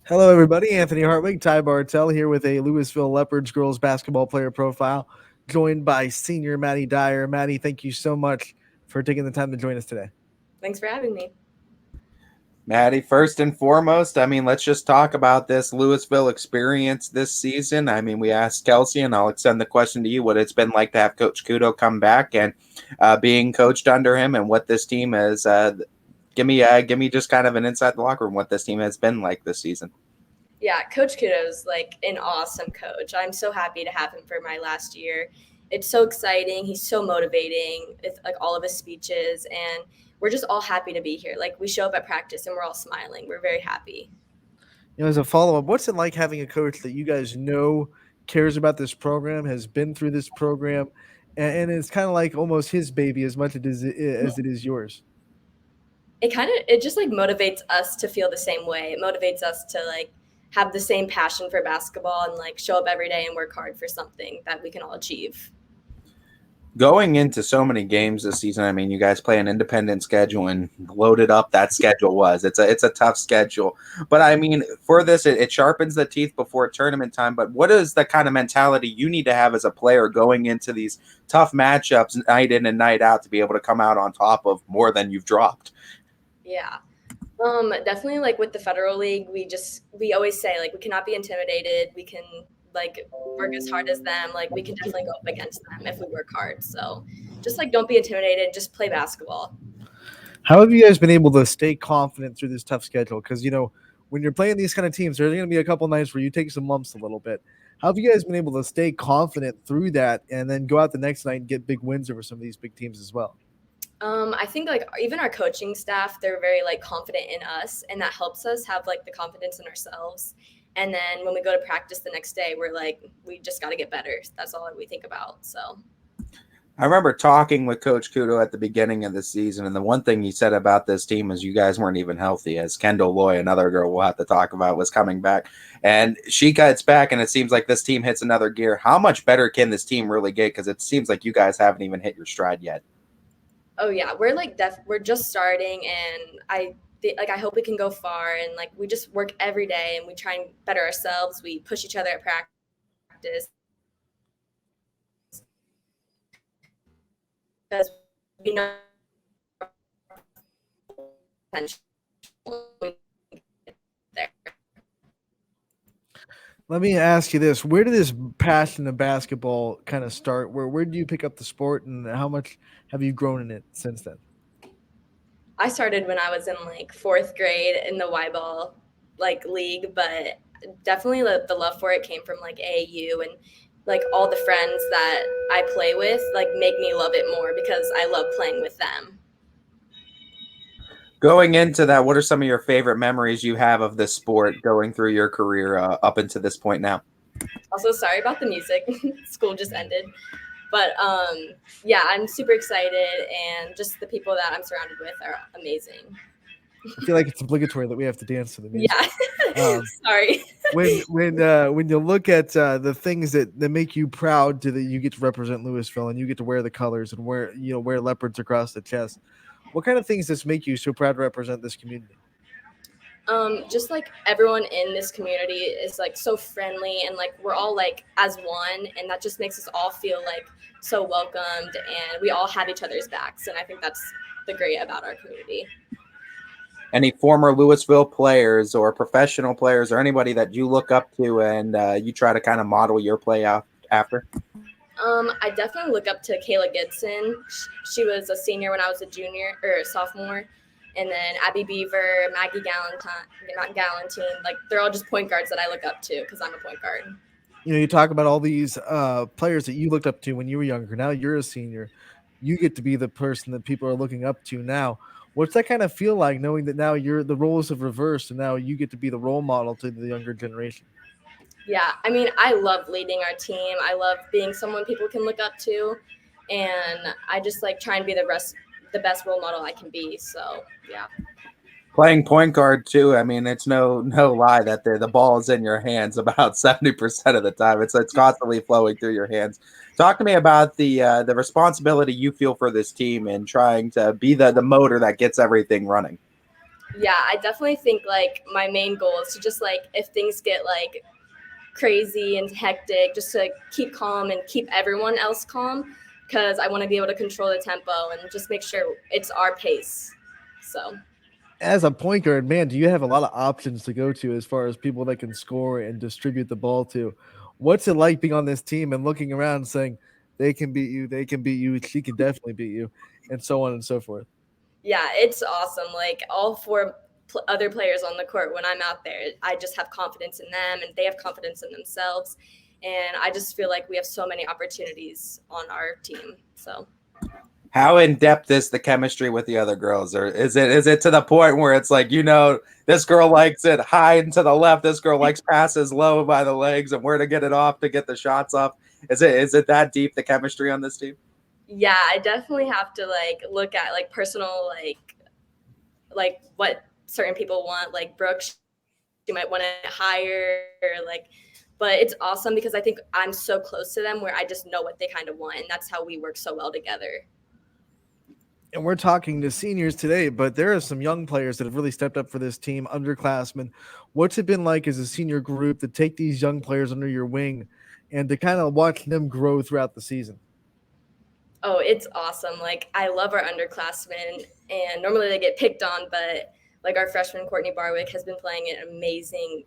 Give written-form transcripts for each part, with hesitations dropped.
Hello, everybody. Anthony Hartwig, Ty Bartell here with a Louisville Leopards girls basketball player profile, joined by senior Maddie Dyer. Maddie, thank you so much for taking the time to join us today. Thanks for having me. Maddie, first and foremost, let's just talk about this Louisville experience this season. We asked Kelsey, and I'll extend the question to you: what it's been like to have Coach Kudo come back and being coached under him, and what this team has. Give me just kind of an inside the locker room what this team has been like this season. Yeah, Coach Kudo's like an awesome coach. I'm so happy to have him for my last year. It's so exciting. He's so motivating. It's like all of his speeches, and we're just all happy to be here. Like we show up at practice and we're all smiling. We're very happy. As a follow up, what's it like having a coach that you guys know cares about this program, has been through this program, and it's kind of like almost his baby as much as it is yours? It just like motivates us to feel the same way. It motivates us to like have the same passion for basketball and like show up every day and work hard for something that we can all achieve. Going into so many games this season, you guys play an independent schedule and loaded up that schedule was. It's a tough schedule. But for this, it sharpens the teeth before tournament time. But what is the kind of mentality you need to have as a player going into these tough matchups night in and night out to be able to come out on top of more than you've dropped? Yeah. Definitely like with the Federal League, we always say like we cannot be intimidated. We can like work as hard as them. Like we can definitely go up against them if we work hard. So just like don't be intimidated, just play basketball. How have you guys been able to stay confident through this tough schedule? Because, when you're playing these kind of teams, there's going to be a couple nights where you take some lumps a little bit. How have you guys been able to stay confident through that and then go out the next night and get big wins over some of these big teams as well? I think like even our coaching staff, they're very like confident in us, and that helps us have like the confidence in ourselves. And then when we go to practice the next day, we're like, we just got to get better. That's all we think about. So I remember talking with Coach Kudo at the beginning of the season, and the one thing he said about this team is you guys weren't even healthy, as Kendall Loy, another girl we'll have to talk about, was coming back. And she gets back, and it seems like this team hits another gear. How much better can this team really get? Because it seems like you guys haven't even hit your stride yet. oh yeah, we're like we're just starting, and I hope we can go far, and like we just work every day and we try and better ourselves. We push each other at practice because we know potential there. Let me ask you this: where did this passion of basketball kind of start? Where did you pick up the sport, and how much have you grown in it since then? I started when I was in like fourth grade in the Y ball like league, but definitely the love for it came from like AAU, and like all the friends that I play with like make me love it more because I love playing with them. Going into that, what are some of your favorite memories you have of this sport going through your career up until this point now? Also, sorry about the music. School just ended. But yeah, I'm super excited, and just the people that I'm surrounded with are amazing. I feel like it's obligatory that we have to dance to the music. Yeah. Sorry. When you look at the things that make you proud that you get to represent Louisville and you get to wear the colors and wear leopards across the chest, what kind of things does make you so proud to represent this community? Just like everyone in this community is like so friendly, and like we're all like as one, and that just makes us all feel like so welcomed, and we all have each other's backs, and I think that's the great about our community. Any former Louisville players or professional players or anybody that you look up to and you try to kind of model your play out after? I definitely look up to Kayla Gibson. She was a senior when I was a junior or a sophomore. And then Abby Beaver, Maggie Galantine, like they're all just point guards that I look up to because I'm a point guard. You talk about all these players that you looked up to when you were younger. Now you're a senior. You get to be the person that people are looking up to now. What's that kind of feel like knowing that now the roles have reversed and now you get to be the role model to the younger generation? Yeah, I mean, I love leading our team. I love being someone people can look up to, and I just like try and be the best role model I can be. So yeah. Playing point guard too. It's no lie that the ball is in your hands about 70% of the time. It's constantly flowing through your hands. Talk to me about the responsibility you feel for this team and trying to be the motor that gets everything running. Yeah, I definitely think like my main goal is to just like if things get like crazy and hectic, just to keep calm and keep everyone else calm, because I want to be able to control the tempo and just make sure it's our pace. So As a point guard, man, do you have a lot of options to go to as far as people that can score and distribute the ball to? What's it like being on this team and looking around and saying they can beat you, she can definitely beat you, and so on and so forth? yeah, it's awesome. Like all four other players on the court, when I'm out there, I just have confidence in them and they have confidence in themselves. And I just feel like we have so many opportunities on our team. So How in depth is the chemistry with the other girls, or is it to the point where it's like, this girl likes it high and to the left, this girl likes passes low by the legs, and where to get it off to get the shots off? Is it that deep, the chemistry on this team? yeah, I definitely have to like look at like personal like what certain people want. Like Brooke, she might want it higher, or like, but it's awesome because I think I'm so close to them where I just know what they kind of want, and that's how we work so well together. And we're talking to seniors today, but there are some young players that have really stepped up for this team, underclassmen. What's it been like as a senior group to take these young players under your wing and to kind of watch them grow throughout the season? Oh, it's awesome. Like I love our underclassmen, and normally they get picked on, but like our freshman Courtney Barwick has been playing an amazing,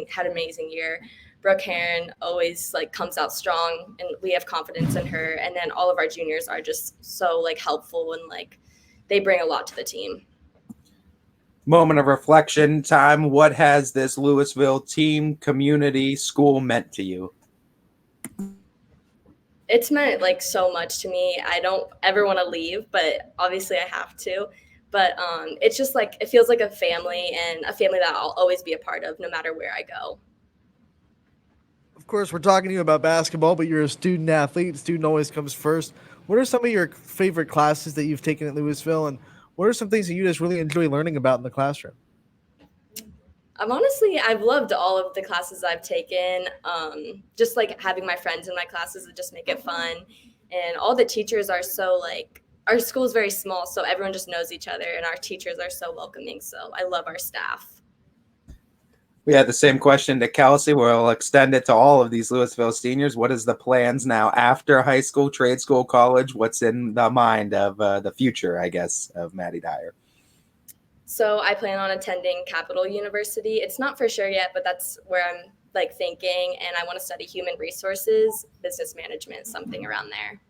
had an amazing year. Brooke Heron always like comes out strong, and we have confidence in her. And then all of our juniors are just so like helpful, and like they bring a lot to the team. Moment of reflection time. What has this Louisville team, community, school meant to you? It's meant like so much to me. I don't ever want to leave, but obviously I have to. But it's just like it feels like a family, and a family that I'll always be a part of no matter where I go. Of course, we're talking to you about basketball, but you're a student athlete. Student always comes first. What are some of your favorite classes that you've taken at Louisville, and what are some things that you just really enjoy learning about in the classroom? I've loved all of the classes I've taken. Just like having my friends in my classes that just make it fun, and all the teachers are so like our school is very small, so everyone just knows each other, and our teachers are so welcoming. So I love our staff. We had the same question to Kelsey. We'll extend it to all of these Louisville seniors. What is the plans now after high school, trade school, college? What's in the mind of the future, I guess, of Maddie Dyer? So I plan on attending Capital University. It's not for sure yet, but that's where I'm like thinking, and I want to study human resources, business management, something around there.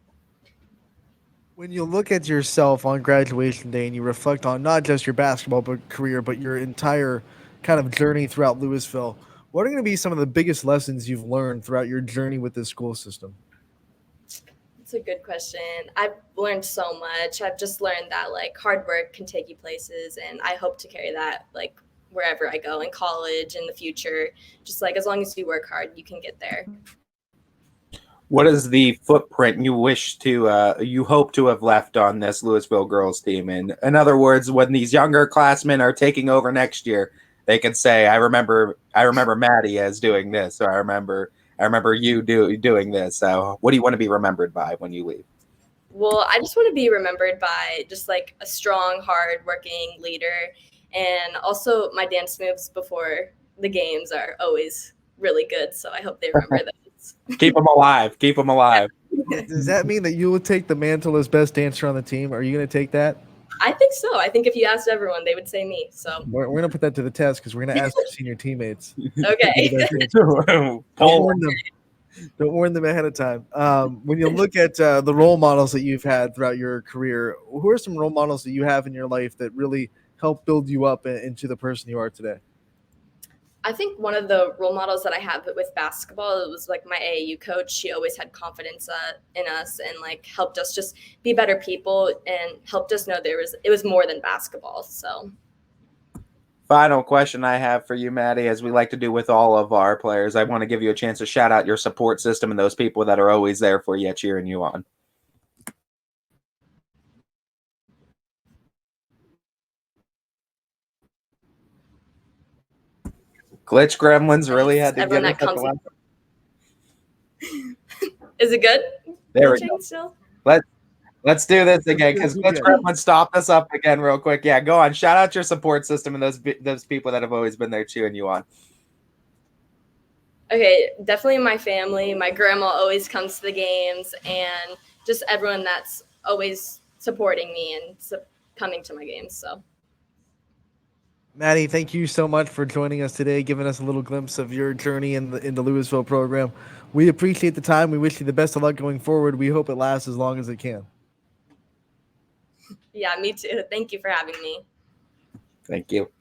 When you look at yourself on graduation day and you reflect on not just your basketball career, but your entire kind of journey throughout Louisville, what are going to be some of the biggest lessons you've learned throughout your journey with this school system? It's a good question. I've learned so much. I've just learned that like hard work can take you places, and I hope to carry that like wherever I go in college in the future. Just like as long as you work hard, you can get there. What is the footprint you hope to have left on this Louisville girls team? And in other words, when these younger classmen are taking over next year, they can say, I remember Maddie as doing this, or I remember you doing this. So what do you want to be remembered by when you leave? Well, I just want to be remembered by just like a strong, hard working leader. And also my dance moves before the games are always really good. So I hope they remember those. Keep them alive. Keep them alive. Does that mean that you will take the mantle as best dancer on the team? Are you going to take that? I think so. I think if you asked everyone, they would say me. So We're going to put that to the test because we're going to ask our senior teammates. okay. Don't warn them. Don't warn them ahead of time. When you look at the role models that you've had throughout your career, who are some role models that you have in your life that really help build you up into the person you are today? I think one of the role models that I have with basketball, it was like my AAU coach. She always had confidence in us and like helped us just be better people and helped us know it was more than basketball. So Final question I have for you, Maddie, as we like to do with all of our players, I want to give you a chance to shout out your support system and those people that are always there for you, cheering you on. Glitch Gremlins really had to give everyone us that comes. a Is it good? There we go. Still? Let's do this again Let's because do it Coach again. Gremlin stopped us up again real quick. Yeah, go on. Shout out your support system and those people that have always been there cheering you on. Okay, definitely my family. My grandma always comes to the games, and just everyone that's always supporting me and coming to my games. So, Maddie, thank you so much for joining us today, giving us a little glimpse of your journey in the Louisville program. We appreciate the time. We wish you the best of luck going forward. We hope it lasts as long as it can. yeah, me too. Thank you for having me. Thank you.